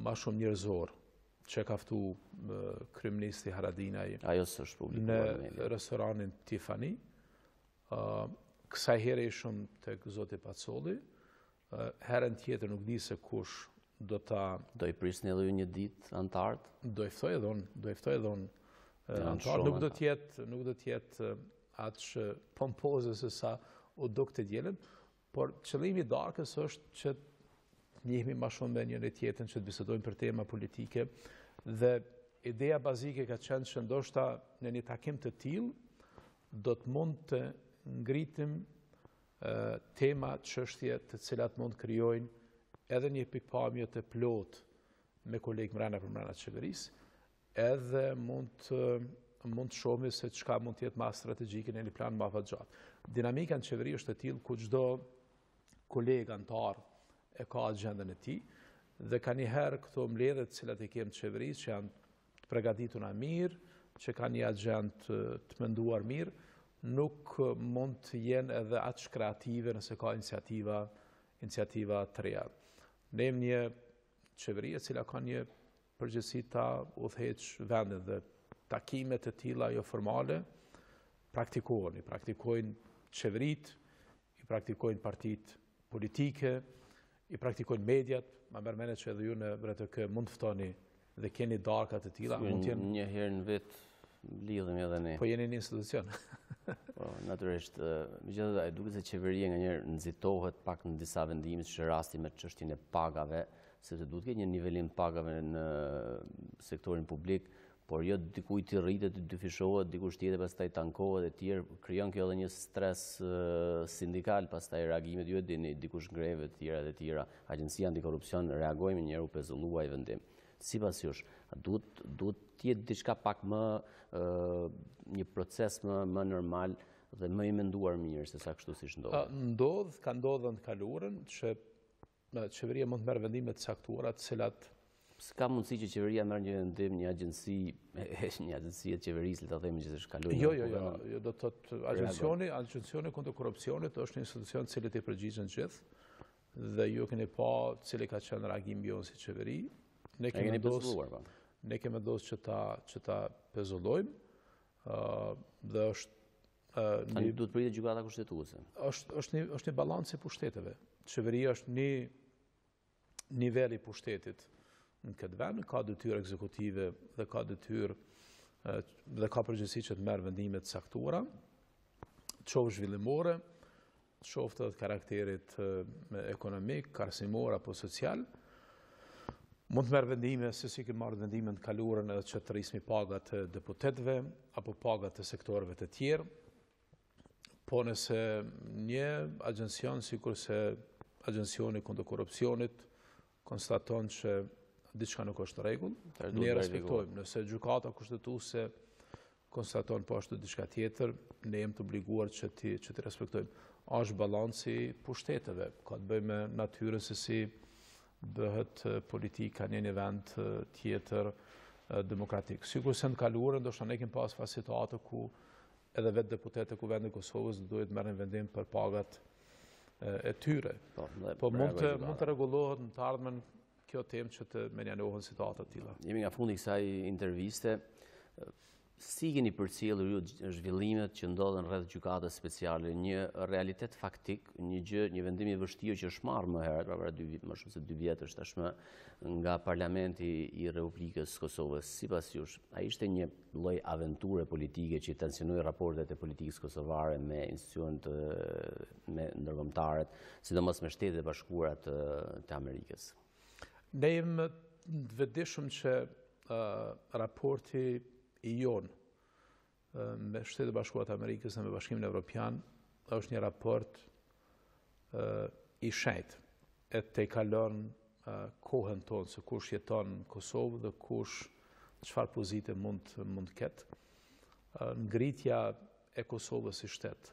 më shumë njerëzor, që ka ftu kryeministri Haradinaj në restoranin Tiffany. Kësaj here ishëm tek zoti Pacolli, herën tjetër nuk di se kush do i prisni edhe ju një ditë antarët? Do i ftoj edhe unë antarët. Nuk do t'jetë atë që pompoze se sa u duk të djelen, por qëllimi i darkës është që njihemi më shumë me njëri tjetrin, që të bisedojmë për tema politike, dhe ideja bazike ka qenë që ndoshta në një takim të tillë do të mund të ngritim tema, çështje të cilat mund të krijojnë edhe një pikpamje të plot me kolegë mbrana të qeverisë, edhe mund të shohim se çka mund të jetë më strategjike në një plan më afatgjatë. Dinamika në qeveri është e tillë ku çdo kolegë antar e ka agjendën e tij, dhe ka njëherë këto mbledhjet të cilat i kemë të qeverisë që janë të përgatitura mirë, që kanë një agjendë të menduar mirë, nuk mund të jenë edhe aq kreative nëse ka iniciativa të reja. Ne jemi një qeveri e cila ka një përgjegjësi ta udhëheqë vendin, dhe takimet e tilla jo formale praktikohen. I praktikojnë qeverit, i praktikojnë partitë politike, i praktikojnë mediat. Ma merr mend që edhe ju në RTK mund të ftoni dhe keni darka të tilla. Një herë në vit lidhemi edhe ne. Po jeni një institucion. Po, natyrisht, megjithatë duket se qeveria nganjëherë nxitohet pak në disa vendime, siç rasti me çështjen e pagave, sepse duhet të ketë një nivelim pagave në sektorin publik, por jo dikujt të rritet, të dyfishohet, dikush tjetër pastaj tankohet e tjerë, krijon kjo edhe një stres sindikal, pastaj reagimet ju e dini, dikush ngreve të tjera, Agjencia Antikorrupsion reagojmë një herë u pezulluaj vendim. Sipas jush, duhet të jetë diçka pak më një proces më normal dhe më i menduar mirë se sa kështu siç ndodh. Ka ndodhur në kaluarën që qeveria mund të merr vendime të caktuara, të cilat s'ka mundësi që qeveria merr një vendim, një agjenci e qeverisë, le ta themi që është kaluar. Jo, do të thotë agencioni kundër korrupsionit është një institucion i cili i përgjigjen gjithë dhe ju keni pa cili ka qenë reagimi jonë si qeveri. Ne kemi vendosur që ta pezullojmë dhe është tani duhet pritet gjykata kushtetuese. Është një balancë i pushteteve. Qeveria është një nivel i pushtetit në këtë vend, ka detyrë ekzekutive dhe ka detyrë dhe ka përgjegjësi që të merr vendime të saktuara, qoftë zhvillimore, qoftë të karakterit ekonomik, arsimor apo social. Mund të merr vendime se si kanë marrë vendime të kaluara edhe që të rrismi pagat e deputetëve apo pagat e sektorëve të tjerë. Po nëse një agencion, sikurse Agencioni kundër korrupsionit, konstaton që diçka nuk është në rregull, ne respektojmë. Nëse gjykata kushtetuese konstaton po ashtu diçka tjetër, ne jemi të obliguar që ti respektojmë. Është balanci pushteteve, ka të bëjë me natyrën se si bëhet politika në një vend tjetër demokratik. Sigurisht në kaluarën ndoshta ne kemi pas situatë ku edhe vetë deputetët e Kuvendit të Kosovës duhet marrin vendim për pagat e tyre. Po mund të rregullohet në të ardhmen kjo temë që të menjanohen situata të tilla. Jemi nga fundi kësaj interviste. Si keni përcjellur ju zhvillimet që ndodhen rreth gjykatës speciale, një realitet faktik, një vendim i vështirë që është marrë më herët, më shumë se 2 vjet është tashmë, nga Parlamenti i Republikës Kosovës. Sipas jush, ai ishte një lloj aventure politike që tensionoi raportet e politikës kosovare me institucionet ndërkombëtare, sidomos me Shtetet e Bashkuara të Amerikës? Ne jemi të vetëdijshëm që raporti i jonë me Shtetet e Bashkuara të Amerikës dhe me Bashkimin Evropian është një raport i shenjtë e te kalon kohën tonë se kush jeton në Kosovë dhe kush çfarë pozite mund të ketë. Ngritja e Kosovës si shtet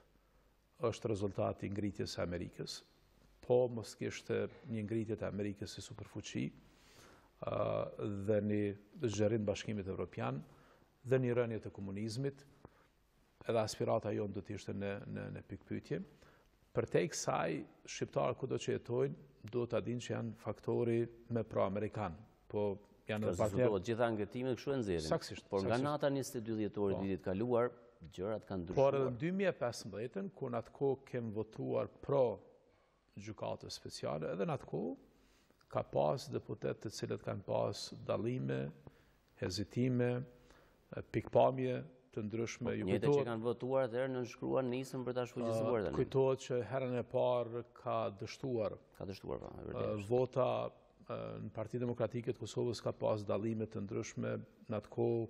është rezultati i ngritjes së Amerikës, po mos kishte një ngritje të Amerikës si superfuqi dhe një zgjerim të Bashkimit Evropian dhe një rënje të komunizmit, edhe aspirata jonë do të ishte në pikpyetje. Përtej kësaj, shqiptarët kudo që jetojnë, do të dinë që janë faktori me pro-amerikan. Po janë në partner. Gjitha ngërtimet kështu e nxjerrin. Saksisht. Por nga nata 22 dhjetorit vitit kaluar, gjërat kanë ndryshuar. Por edhe në 2015, kur në atë kohë kemi votuar pro gjykatës speciale, edhe në atë kohë ka pas deputet të cilët kanë pas dallime, hezitime, pikpamje të ndryshme. Njëjtë që kanë votuar dhe nënshkruan nisën për ta shfuqizuar tani. Kujtohet që herën e parë ka dështuar. Vota në Partinë Demokratike të Kosovës ka pas dallime të ndryshme. Në atë kohë,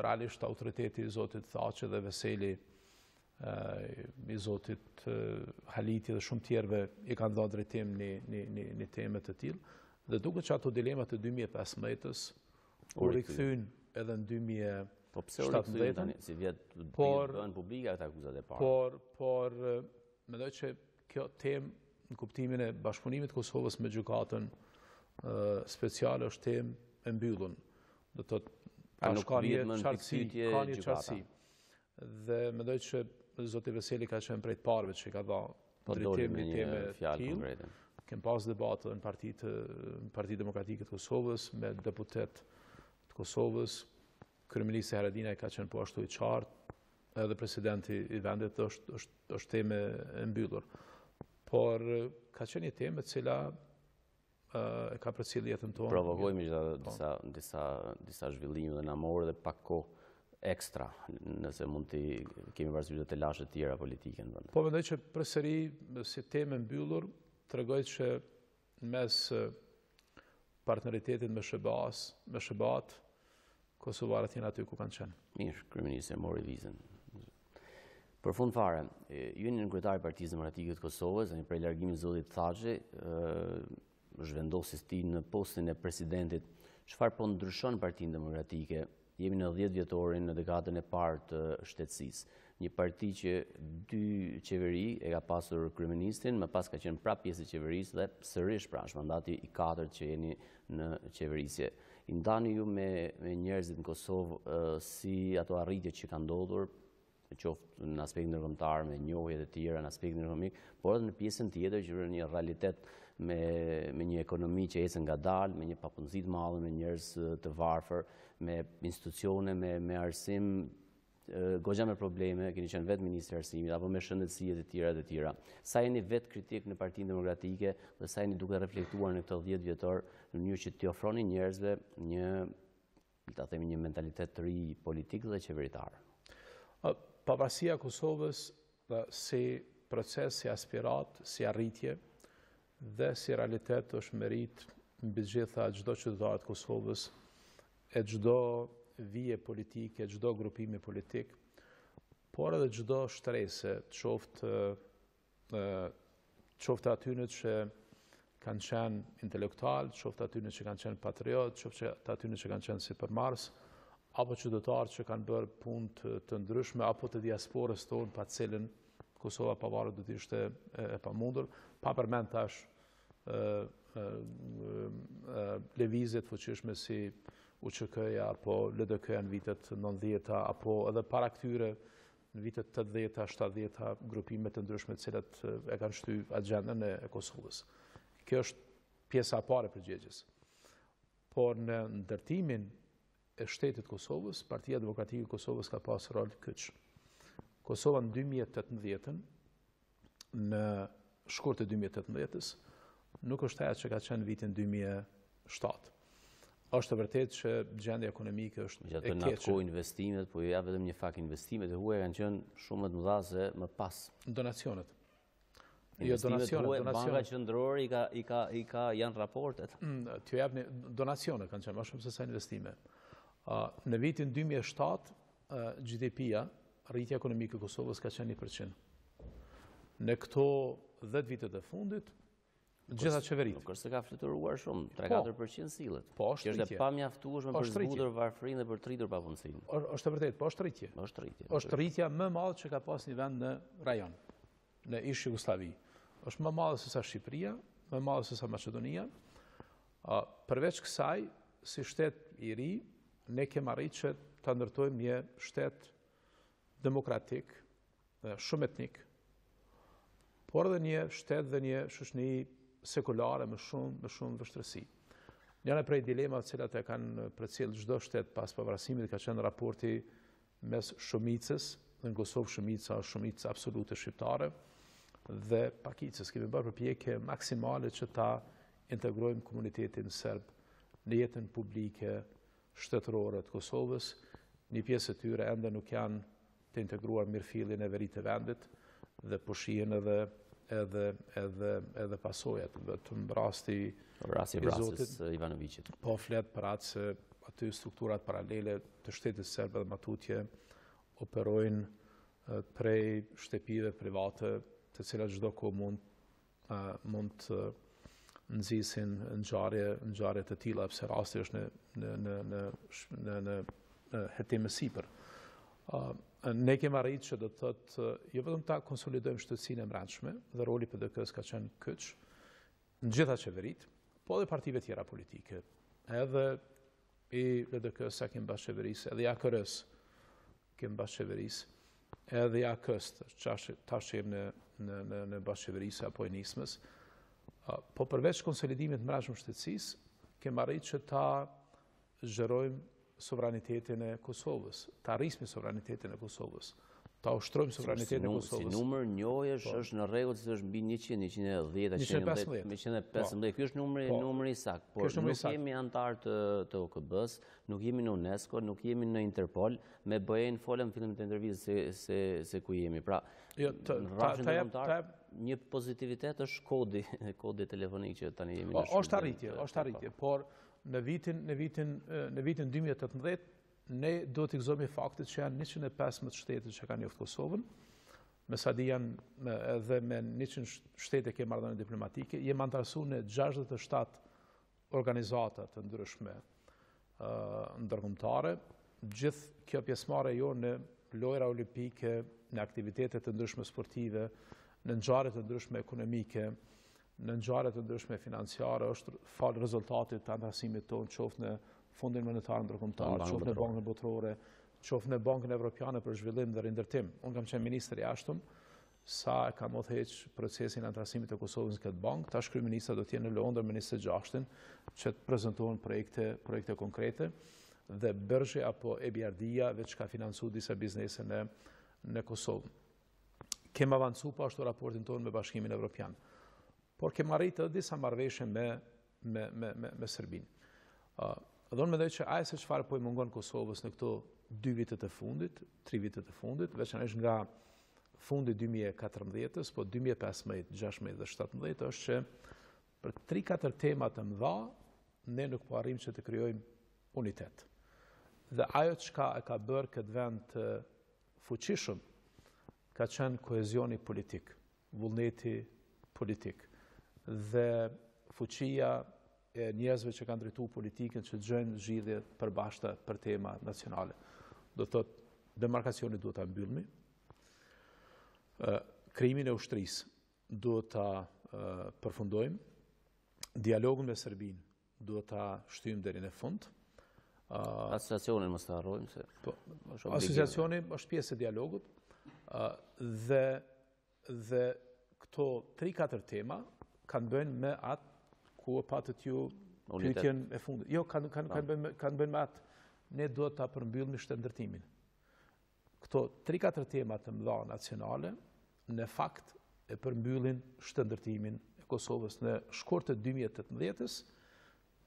realisht autoriteti i Zotit Thaçi dhe Veseli, i Zotit Haliti dhe shumë tjerëve i kanë dhënë drejtim një teme të tillë. Dhe duket që ato dilemat e 2015-s u rikthyn edhe në 2017. Po pse u rikthyen tani, si vjet bëhen publike këta akuzat e parë. Por mendoj që kjo temë në kuptimin e bashkëpunimit të Kosovës me gjykatën speciale është temë e mbyllur. Do të thotë ka një qartësi. Dhe mendoj që zoti Veseli ka qenë prej të parëve që ka dhënë drejtim në temë të tillë. Kem pas debate në Partinë Demokratike të Kosovës me deputet të Kosovës. Kryeministri Haradinaj ka qenë po ashtu i qartë, edhe presidenti i vendit është temë e mbyllur. Por ka qenë një temë e cila e ka përcjellë jetën tonë. Provokojmë disa zhvillime dhe na morë dhe pak kohë ekstra, nëse mund të kemi parasysh të lashe të tjera politike në vend. Po mendoj që përsëri si temë e mbyllur tregoj që mes partneritetit me SHBA-t kosovarët janë aty ku kanë qenë. Mirë, kryeministri mori vizën. Për fund fare, ju jeni kryetari i Partisë Demokratike të Kosovës, dhe prej largimit të zotit Thaçi, zhvendosis ti në postin e presidentit, çfarë po ndryshon Partinë Demokratike jemi në 10 vjetorin në dekadën e parë të shtetësisë. Një parti që 2 qeveri e ka pasur kryeministin, më pas ka qenë prapë pjesë e qeverisë dhe sërish pra është mandati i 4 që jeni në qeverisje. I ndani ju me njerëzit në Kosovë si ato arritje që kanë ndodhur, qoftë në aspekt ndërkombëtar, me njohjet e tjera, në aspekt ekonomik, por edhe në pjesën tjetër që është një realitet me një ekonomi që ecën ngadalë, me një papunësi të madhe, me njerëz të varfër, me institucione, me arsim, goxha me probleme, keni qenë vetë Ministri i Arsimit, apo me shëndetësijet e tjera dhe tjera. Sa jeni vetë kritik në Partinë Demokratike dhe sa jeni duke reflektuar në këto 10 vjetor në mënyrë që t'i ofroni njerëzve një mentalitet të ri politik dhe qeveritar? Pavarësia e Kosovës si proces, si aspirat, si arritje dhe si realitet është merit mbi gjitha çdo qytetar të Kosovës e çdo vije politike, çdo grupimi politik, por edhe çdo shtrese, qoftë atyre që kanë qenë intelektual, qoftë atyre që kanë qenë patriot, qoftë atyre që kanë qenë sipërmarrës, apo qytetarë që kanë bërë punë të ndryshme, apo të diasporës tonë, pa cilën Kosova pavarur do të ishte e pamundur, pa përmend tash lëvizje të fuqishme si UÇK-ja apo LDK-ja në vitet 90-ta, apo edhe para këtyre në vitet 80-ta, 70-ta, grupimet të ndryshme të cilat e kanë shty agendën e Kosovës. Kjo është pjesa e parë e përgjigjes. Por në ndërtimin e shtetit Kosovës, Partia Demokratike e Kosovës ka pasur rol kyç. Kosova në 2018-ën, në shkurt e 2018-s, nuk është ajo që ka qenë vitin 2007. Është vërtet që gjendja ekonomike është e keqe. Në atë kohë investimet, po ja vetëm një fakt investimet e huaja kanë qenë shumë më të mëdha se më pas. Donacionet. Investimet huaja, Banka Qendrore i ka janë raportet. T'ju jap donacione kanë qenë më shumë se sa investime. Në vitin 2007 GDP-ja, rritja ekonomike e Kosovës ka qenë 1%. Në këto 10 vitet e fundit gjitha qeverit. Nuk është se ka fluturuar shumë, 3-4% sillet. Po, është rritje. Është pa mjaftueshme për zbutur varfërinë dhe për të rritur papunësinë. Është vërtet, po është rritje. Është rritja më e madhe që ka pas një vend në rajon, në ish Jugosllavi. Është më e madhe se sa Shqipëria, më e madhe se sa Maqedonia. Përveç kësaj, si shtet i ri, ne kemi arritur që ta ndërtojmë një shtet demokratik, shumë etnik, por edhe një shtet dhe një shoqëri sekulare me shumë vështirësi. Njëra prej dilemave të cilat e kanë përcjell çdo shtet pas pavarësimit ka qenë raporti mes shumicës, në Kosovë shumica është shumicë absolute shqiptare, dhe pakicës. Kemi bërë përpjekje maksimale që ta integrojmë komunitetin serb në jetën publike shtetërore të Kosovës. Një pjesë e tyre ende nuk janë të integruar mirëfillin e verit të vendit dhe po shihen edhe pasojat. Vetëm rasti i Zotit Ivanovićit. Po flet për atë se aty strukturat paralele të shtetit serb dhe matutje operojnë prej shtëpive private të cilat çdo kohë mund të nxisin ngjarje të tilla, pse rasti është në hetim më sipër. Ne kemi arritur që do të thotë jo vetëm ta konsolidojmë shtësinë e brendshme dhe roli i PDK-s ka qenë kyç në gjitha qeverit, po edhe partive tjera politike, edhe i LDK-s sa kemi bashkë qeverisë, edhe i AKR-s kemi bashkë qeverisë, edhe i AK-s tash jemi në bashkë qeverisë apo i nismës. Po përveç konsolidimit të brendshëm shtësisë, kemi arritur që ta zgjerojmë sovranitetin e Kosovës, ta rrismi sovranitetin e Kosovës, ta ushtrojmë sovranitetin e Kosovës. Si numër njohjesh është në rregull se është mbi 100, 110, 115. Ky është numri sakt, por nuk jemi antar të OKB-s, nuk jemi në UNESCO, nuk jemi në Interpol, me BE-n folëm fillim të intervistës se ku jemi. Pra, në rrafshin ndërkombëtar, një pozitivitet është kodi telefonik që tani jemi në shumë. Është arritje, por në vitin 2018 ne do të gëzojmë faktit që janë 115 shtete që kanë njoftë Kosovën, me sa di janë edhe me 100 shtete ke marrëdhënie diplomatike, jemi antarësuar në 67 organizata të ndryshme ndërkombëtare, gjithë kjo pjesëmarrje jo në lojra olimpike, në aktivitetet të ndryshme sportive, në ngjarje të ndryshme ekonomike, në ngjarje të ndryshme financiare, është falë rezultatit të anëtarësimit tonë, qoftë në Fondin Monetar Ndërkombëtar, qoftë në Bankën Botërore, qoftë në Bankën Evropiane për Zhvillim dhe Rindërtim. Unë kam qenë ministër i jashtëm, sa e kam udhëheq procesin e anëtarësimit të Kosovës në këtë bankë. Tash kryeministra do të jenë në Londër me 26-ën që të prezantohen projekte konkrete dhe Bërgje apo EBRD-ja veç ka financu disa biznese në Kosovë. Kem avancu po ashtu raportin tonë me Bashkimin Evropian. Por kem arritë disa marrëveshje me Serbinë. Dhe unë mendoj që ajo se çfarë po i mungon Kosovës në këto 2 vitet e fundit, 3 vitet e fundit, veçanërisht nga fundi 2014-s, po 2015, 16 dhe 17 është që për 3-4 tema të mëdha ne nuk po arrim që të krijojmë unitet. Dhe ajo çka e ka bërë këtë vend të fuqishëm ka qenë kohezioni politik, vullneti politik dhe fuqia e njerëzve që kanë drejtuar politikën që gjejnë zgjidhje përbashkëta për tema nacionale. Do të thotë demarkacioni duhet ta mbyllmi, krimin e ushtrisë duhet ta përfundojmë, dialogun me Serbinë duhet ta shtyjmë deri në fund. Asociacionin mos ta harrojmë se asociacioni është pjesë e dialogut dhe këto 3-4 tema kanë bënë me atë ku e patët ju pyetjen e fundit. Jo, kanë bënë me atë ne duhet ta përmbyllmi shtetërtimin. Këto 3-4 tema të mëdha nacionale në fakt e përmbyllin shtetërtimin e Kosovës në shkurt të 2018-s.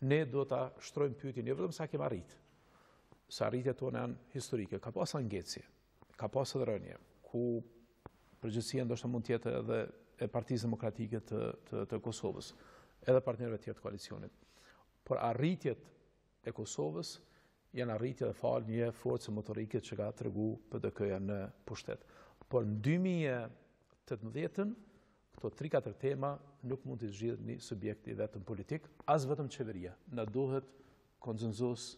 Ne do ta shtrojmë pyetjen jo vetëm sa kemi arritë. Sa arritjet tona janë historike, ka pas angecje, ka pas rënje, ku përgjithësia ndoshta mund të jetë edhe e Partisë Demokratike të Kosovës, edhe partnerëve të tjerë të koalicionit. Por arritjet e Kosovës janë arritje dhe falë një forcë motorike që ka tregu PDK-ja në pushtet. Por në 2018-ën, këto 3-4 tema nuk mund të zgjidhet një subjekt i vetëm politik, as vetëm qeveria. Na duhet konsenzus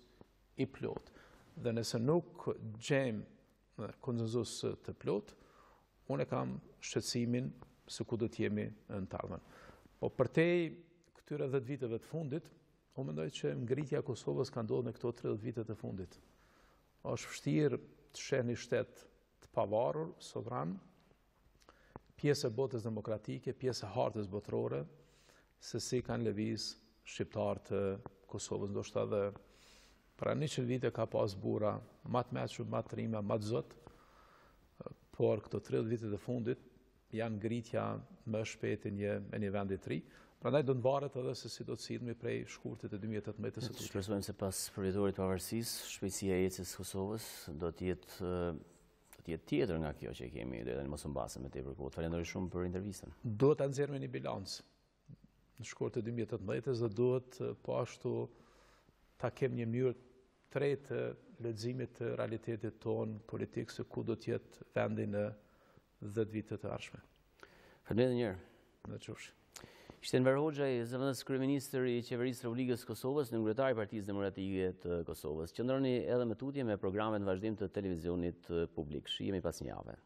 i plot. Dhe nëse nuk gjejmë konsenzus të plot, unë kam shqetësimin se ku do të jemi në të ardhmen. Po përtej këtyre 10 viteve të fundit, unë mendoj që ngritja e Kosovës ka ndodhur në këto 30 vitet të fundit. Është vështirë të sheh një shtet të pavarur, sovran, pjesë e botës demokratike, pjesë e hartës botërore, se si kanë lëviz shqiptarë të Kosovës. Ndoshta edhe para 100 vite ka pas bura më të mëshur, më të rima, më të zot, por këto 30 vitet e fundit janë ngritja më shpejt e një vendi të ri. Prandaj do të varet edhe se si do të silmi prej shkurtit të 2018-s. Shpresojmë se pas përjetorit pavarësisë, shpejtësia e ecjes së Kosovës do të jetë tjetër nga kjo që kemi dhe mos mbasem me tepër kohë. Falenderoj shumë për intervistën. Duhet ta nxjerrmë një bilanc në shkurt të 2018-s dhe duhet po ashtu ta kemi një mënyrë të re të leximit të realitetit ton politik se ku do të jetë vendi në 10 vitet të ardhshme. Faleminderit një herë. Në qofsh. Ishte Enver Hoxhaj, zëvendës kryeministër i Qeverisë Republikës së Kosovës, në kryetari i Partisë Demokratike të Kosovës. Qëndroni edhe me tutje me programet në vazhdim të televizionit publik. Shihemi pas një jave.